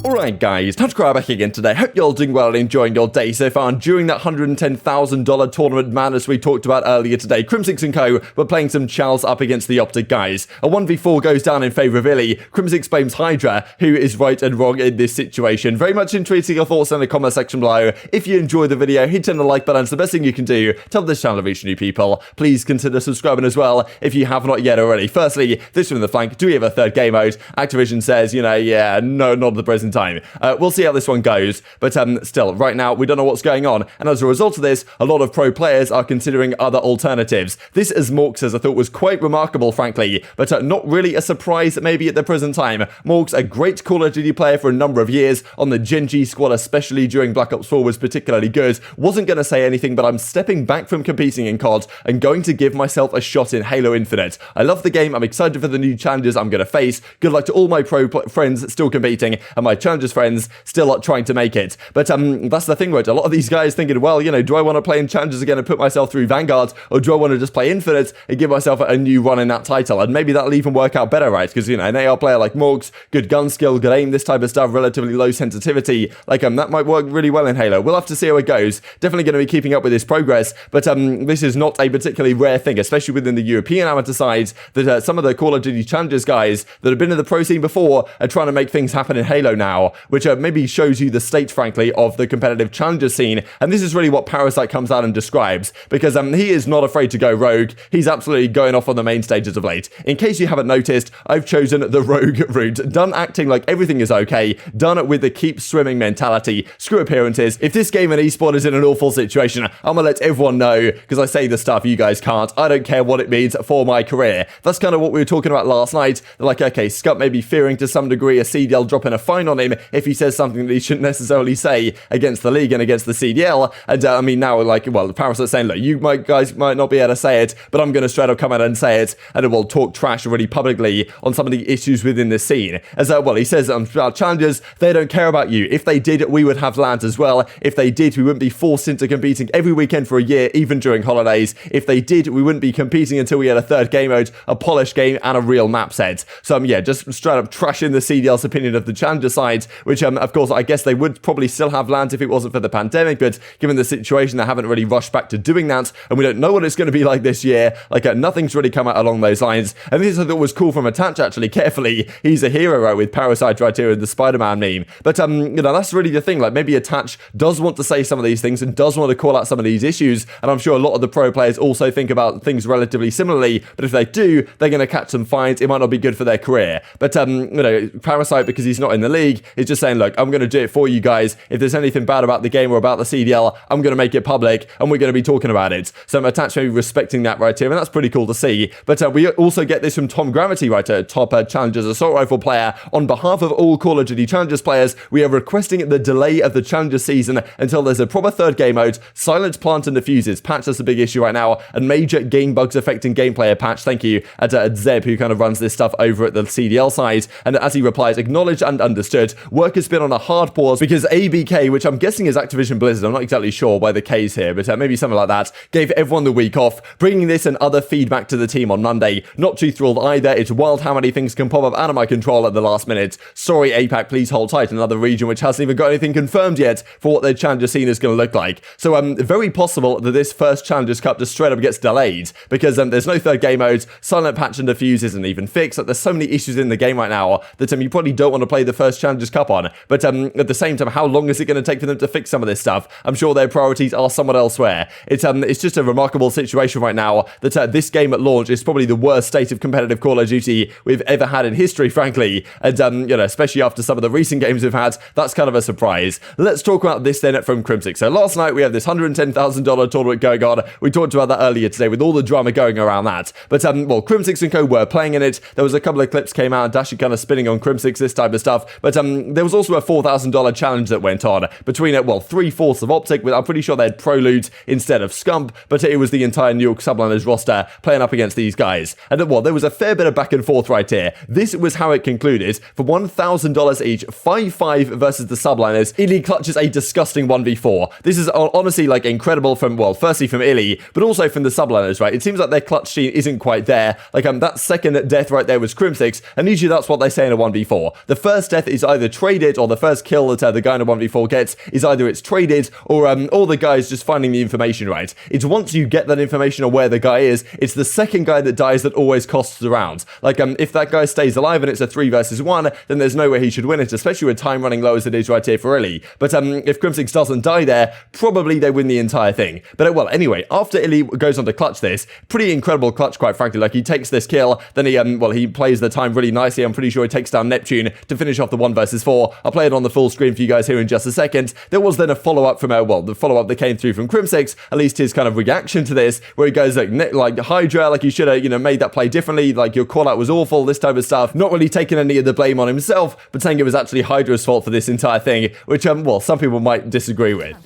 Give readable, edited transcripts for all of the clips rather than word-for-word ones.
Alright guys, TacticalRab back again today. Hope you're all doing well and enjoying your day so far. And during that $110,000 tournament madness we talked about earlier today, Crimsix and co were playing some chows up against the Optic guys. A 1v4 goes down in favour of iLLeY. Crimsix blames Hydra, who is right and wrong in this situation. Very much intrigued to your thoughts in the comment section below. If you enjoyed the video, hit on the like button. It's the best thing you can do to help this channel reach new people. Please consider subscribing as well if you have not yet already. Firstly, this from the flank, do we have a third game mode? Activision says, yeah, no, not at the present time. We'll see how this one goes, but still, right now, we don't know what's going on, and as a result of this, a lot of pro players are considering other alternatives. This, as Maux says, I thought was quite remarkable, frankly, but not really a surprise maybe at the present time. Maux, a great Call of Duty player for a number of years, on the Gen G squad, especially during Black Ops 4, was particularly good. Wasn't going to say anything, but I'm stepping back from competing in COD and going to give myself a shot in Halo Infinite. I love the game, I'm excited for the new challenges I'm going to face. Good luck to all my pro friends still competing, and my challenges friends still trying to make it. But that's the thing, right? A lot of these guys thinking, well, do I want to play in challenges again and put myself through Vanguard, or do I want to just play Infinite and give myself a new run in that title? And maybe that'll even work out better, right? Because, an AR player like Maux, good gun skill, good aim, this type of stuff, relatively low sensitivity, that might work really well in Halo. We'll have to see how it goes. Definitely going to be keeping up with this progress, but this is not a particularly rare thing, especially within the European amateur sides, that some of the Call of Duty challenges guys that have been in the pro scene before are trying to make things happen in Halo now, which maybe shows you the state, frankly, of the competitive challenger scene. And this is really what Parasite comes out and describes, because he is not afraid to go rogue. He's absolutely going off on the main stages of late. In case you haven't noticed, I've chosen the rogue route. Done acting like everything is okay. Done with the keep swimming mentality. Screw appearances. If this game in eSport is in an awful situation, I'm gonna let everyone know, because I say the stuff you guys can't. I don't care what it means for my career. That's kind of what we were talking about last night. Like, okay, Scump may be fearing to some degree a CDL dropping a fine on him if he says something that he shouldn't necessarily say against the league and against the CDL. And now, the Parasite's saying, look, you guys might not be able to say it, but I'm going to straight up come out and say it, and it will talk trash really publicly on some of the issues within the scene. As he says about challenges, they don't care about you. If they did, we would have lands as well. If they did, we wouldn't be forced into competing every weekend for a year, even during holidays. If they did, we wouldn't be competing until we had a third game mode, a polished game, and a real map set. So just straight up trashing the CDL's opinion of the challenger side, which of course I guess they would probably still have lands if it wasn't for the pandemic, but given the situation, they haven't really rushed back to doing that, and we don't know what it's going to be like this year. Nothing's really come out along those lines, and this I thought was cool from Attach, actually. Carefully, he's a hero, right, with Parasite right here in the Spider-Man meme. But that's really the thing. Maybe Attach does want to say some of these things and does want to call out some of these issues, and I'm sure a lot of the pro players also think about things relatively similarly, but if they do, they're going to catch some fines. It might not be good for their career. But Parasite, because he's not in the league, is just saying, look, I'm going to do it for you guys. If there's anything bad about the game or about the CDL, I'm going to make it public, and we're going to be talking about it. So I'm Attach maybe respecting that right here, and that's pretty cool to see. But we also get this from Tom Gravity, right, top Challengers Assault Rifle player. On behalf of all Call of Duty Challengers players, we are requesting the delay of the Challenger season until there's a proper third game mode, silent plant and diffuses patch. That's a big issue right now, and major game bugs affecting gameplay patch. Thank you at Zeb, who kind of runs this stuff over at the CDL side. And as he replies, acknowledged and understood. Work has been on a hard pause because aBeZy, which I'm guessing is Activision Blizzard, I'm not exactly sure by the K's here, but maybe something like that, gave everyone the week off, bringing this and other feedback to the team on Monday. Not too thrilled either. It's wild how many things can pop up out of my control at the last minute. Sorry, APAC, please hold tight. Another region which hasn't even got anything confirmed yet for what their Challenger scene is going to look like. So very possible that this first Challengers Cup just straight up gets delayed, because there's no third game mode, silent patch and diffuse isn't even fixed. There's so many issues in the game right now that you probably don't want to play the first Challengers Cup on. But at the same time, how long is it going to take for them to fix some of this stuff? I'm sure their priorities are somewhat elsewhere. It's just a remarkable situation right now that this game at launch is probably the worst state of competitive Call of Duty we've ever had in history, frankly. And especially after some of the recent games we've had, that's kind of a surprise. Let's talk about this then from Crimsix. So last night we had this $110,000 tournament going on. We talked about that earlier today with all the drama going around that. But Crimsix and co were playing in it. There was a couple of clips came out, Dashy kind of spinning on Crimsix, this type of stuff. But there was also a $4,000 challenge that went on between 3/4 of Optic, with I'm pretty sure they had Pro Loot instead of Scump, but it was the entire New York Subliners roster playing up against these guys. And there was a fair bit of back and forth right here. This was how it concluded. For $1,000 each, 5-5 versus the Subliners, iLLeY clutches a disgusting 1v4. This is honestly incredible from, firstly from iLLeY, but also from the Subliners, right? It seems like their clutch scene isn't quite there. That second death right there was Crimsix, and usually that's what they say in a 1v4. The first death is either traded, or the first kill that the guy in a 1v4 gets is either it's traded, or the guy's just finding the information right. It's once you get that information on where the guy is, it's the second guy that dies that always costs the round. Like, if that guy stays alive and it's a 3 versus 1, then there's no way he should win it, especially with time running low as it is right here for iLLeY. But if Crimsix doesn't die there, probably they win the entire thing. But well, anyway, after iLLeY goes on to clutch this, pretty incredible clutch, quite frankly. Like, he takes this kill, then he plays the time really nicely. I'm pretty sure he takes down Neptune to finish off the 1 versus 4. I'll play it on the full screen for you guys here in just a second. There was then a follow-up from the follow-up that came through from Crimsix, at least his kind of reaction to this, where he goes like Hydra, like you should have, made that play differently, like your call out was awful, this type of stuff. Not really taking any of the blame on himself, but saying it was actually Hydra's fault for this entire thing, which well, some people might disagree with.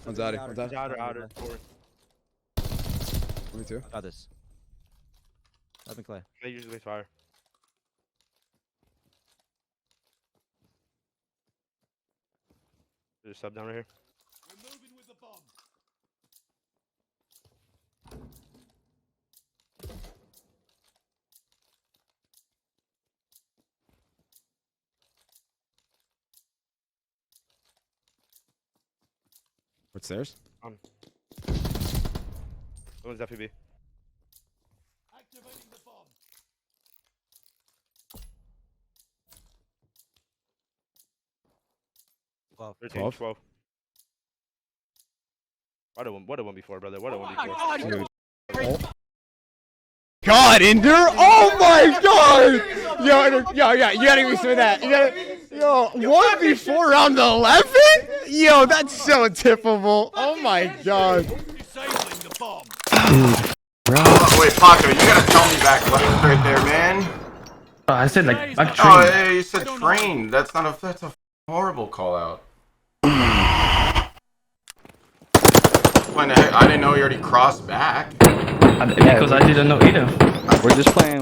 One's outer. Me too. Got this. Up and Clay. They usually fire. There's a sub down right here. We're moving with the bomb. What's theirs? On. One's FPB. Activating the bomb. Wow. 13, 12. What a one before, brother. What a one before. God, Ender! Oh my God! Yo, you gotta give me some of that. Yo, 1v4 round 11? Yo, that's so typical. Oh my God. Disabling the bomb. Oh, wait, Paco, you gotta tell me back left right there, man. I said like back train. Oh, hey, you said train. That's a horrible call out. I didn't know you already crossed back. Because I didn't know either.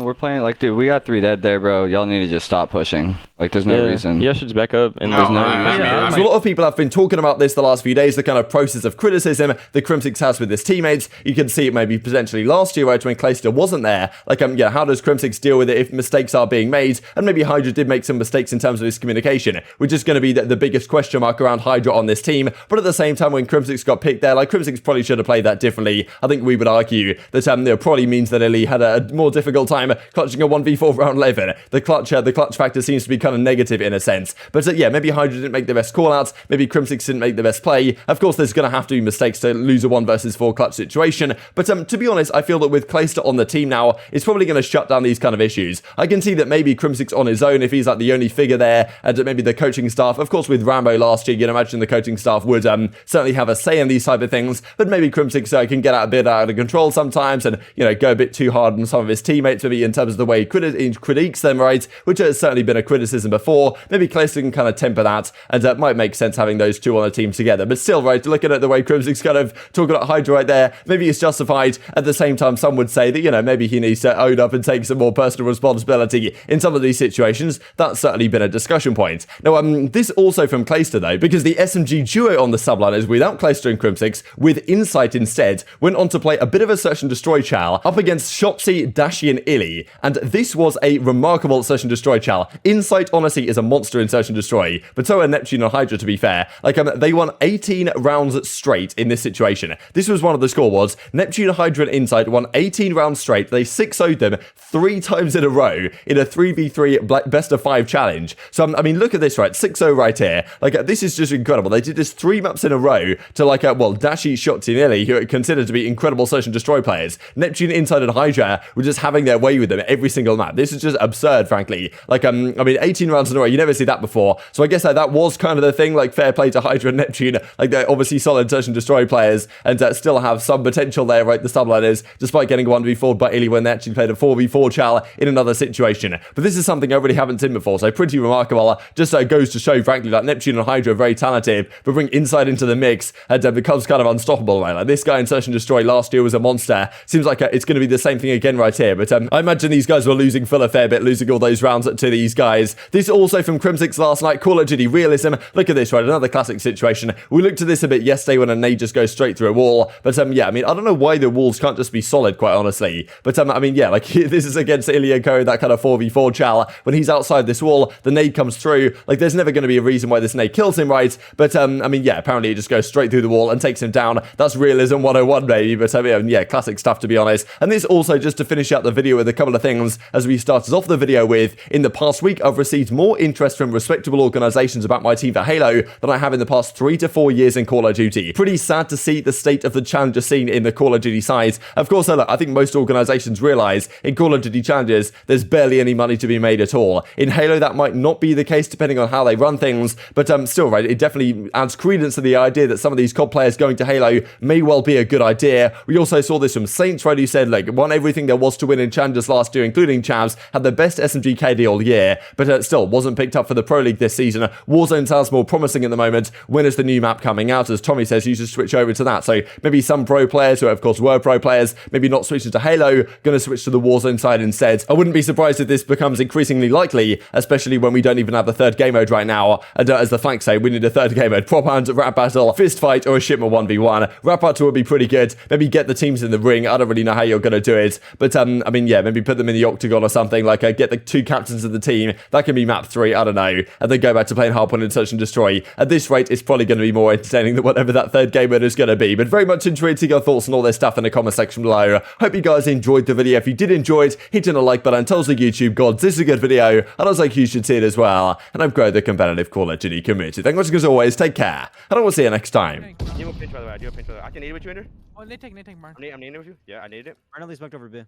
We're playing like, dude, we got 3 dead there, bro. Y'all need to just stop pushing. Like, there's no reason. Yeah, should just back up. And No, I So a lot of people have been talking about this the last few days, the kind of process of criticism that Crimsix has with his teammates. You can see it maybe potentially last year, right, when Clayster wasn't there. Like, how does Crimsix deal with it if mistakes are being made? And maybe Hydra did make some mistakes in terms of his communication, which is going to be the biggest question mark around Hydra on this team. But at the same time, when Crimsix got picked there, like, Crimsix probably should have played that differently. I think we would argue that it probably means that iLLeY had a more difficult time clutching a 1v4 round 11. The clutch factor seems to be kind of negative in a sense. But yeah, maybe Hydra didn't make the best callouts, maybe Crimsix didn't make the best play. Of course, there's going to have to be mistakes to lose a 1 versus 4 clutch situation. But to be honest, I feel that with Clayster on the team now, it's probably going to shut down these kind of issues. I can see that maybe Crimsix on his own, if he's like the only figure there, and maybe the coaching staff, of course with Rambo last year, you'd imagine the coaching staff would certainly have a say in these type of things, but maybe Crimsix can get a bit out of control sometimes and, go a bit too hard on some of his teammates, maybe in terms of the way he critiques them, right, which has certainly been a criticism before. Maybe Clayster can kind of temper that, and it might make sense having those two on a team together. But still, right, looking at the way Crimsix kind of talking about Hydra right there, maybe it's justified. At the same time, some would say that, maybe he needs to own up and take some more personal responsibility in some of these situations. That's certainly been a discussion point. Now, this also from Clayster, though, because the SMG duo on the subliners without Clayster and Crimsix, with Insight instead, went on to play a bit of a search and destroy chal up against Shotzi, Dashy, and iLLeY. And this was a remarkable search and destroy chal. Insight, honestly, is a monster in search and destroy, but so are Neptune and Hydra, to be fair. Like, they won 18 rounds straight in this situation. This was one of the scoreboards. Neptune, Hydra, and Insight won 18 rounds straight. They 6-0'd them 3 times in a row in a 3v3 best of 5 challenge. So, I mean, look at this, right? 6-0 right here. Like, this is just incredible. They did this 3 maps in a row to, like, Dashy, Shotzi, and iLLeY, who are considered to be incredible search and destroy players. Neptune, Insight, and Hydra were just having their way with them every single map. This is just absurd, frankly. Like, I mean, 18 rounds in a row, you never see that before. So I guess that was kind of the thing, like, fair play to Hydra and Neptune. Like, they're obviously solid search and destroy players and still have some potential there, right? The subliners, despite getting 1v4 by iLLeY when they actually played a 4v4 chal in another situation. But this is something I really haven't seen before, so pretty remarkable. Just goes to show, frankly, that Neptune and Hydra are very talented, but bring Insight into the mix and becomes kind of unstoppable, right? Like, this guy in search and destroy last year was a monster, seems like it's going to be the same thing again right here. But I imagine these guys were losing full a fair bit, losing all those rounds to these guys. This also from Crimsix last night, Call of Duty Realism. Look at this, right? Another classic situation. We looked at this a bit yesterday when a nade just goes straight through a wall. But yeah, I mean, I don't know why the walls can't just be solid, quite honestly. But I mean, yeah, like this is against iLLeY and Co, that kind of 4v4 chal. When he's outside this wall, the nade comes through. Like, there's never going to be a reason why this nade kills him, right? But I mean, yeah, apparently it just goes straight through the wall and takes him down. That's Realism 101, maybe. But I mean, yeah, classic stuff, to be honest. And this also, just to finish out the video with a couple of things, as we started off the video with, in the past week, I've received more interest from respectable organizations about my team for Halo than I have in the past 3 to 4 years in Call of Duty. Pretty sad to see the state of the challenger scene in the Call of Duty side. Of course, look, I think most organizations realize in Call of Duty challenges, there's barely any money to be made at all. In Halo, that might not be the case depending on how they run things, but still, right, it definitely adds credence to the idea that some of these COD players going to Halo may well be a good idea. We also saw this from Saints, right, who said, like, won everything there was to win in challenges last year, including Chavs, had the best SMG KD all year, but still wasn't picked up for the Pro League this season. Warzone sounds more promising at the moment. When is the new map coming out? As Tommy says, you should switch over to that. So maybe some pro players, who of course were pro players, maybe not switching to Halo, going to switch to the Warzone side instead. I wouldn't be surprised if this becomes increasingly likely, especially when we don't even have the third game mode right now. And as the flanks say, we need a third game mode. Prop hunt, rap battle, fist fight, or a shipment 1v1. Rap battle would be pretty good. Maybe get the teams in the ring. I don't really know how you're going to do it. But I mean, yeah, maybe put them in the octagon or something. Like, get the 2 captains of the team. That can be map 3, I don't know. And then go back to playing Hardpoint and Search and Destroy. At this rate, it's probably going to be more entertaining than whatever that third game mode is going to be. But very much interested your thoughts on all this stuff in the comment section below. Hope you guys enjoyed the video. If you did enjoy it, hit on a like button. Tells the YouTube gods this is a good video. And I was like, you should see it as well. And I've grown the competitive Call of Duty community. Thank you much as always. Take care. And I will see you next time. You have a pinch, by the way. I do have a pinch, by the way. I can nade with you, Ender. Oh, they take, Mark. I'm nading with you. Yeah, I naded it. Finally smoked over B.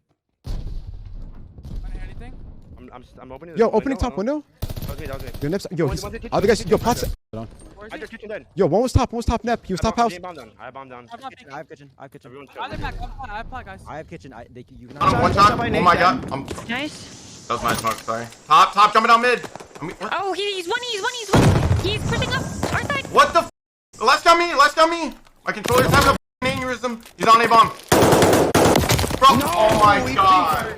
Anything? I'm opening. Yo, opening top window. That was me. Yo, Nips. Yo, he's. Other guys. Yo, pots. I just kitchen dead. Yo, one was top Nep. He was top house. I bomb down. I bomb down. I have kitchen. Everyone I have plat, guys. I have kitchen. You can. One shot. Oh my god. Nice. That was my smoke, sorry. Top jumping down mid. Oh, he's one. He's pushing up our side. What the f? Left on me. My controller's having a aneurysm. He's on a bomb. Bro, oh my god.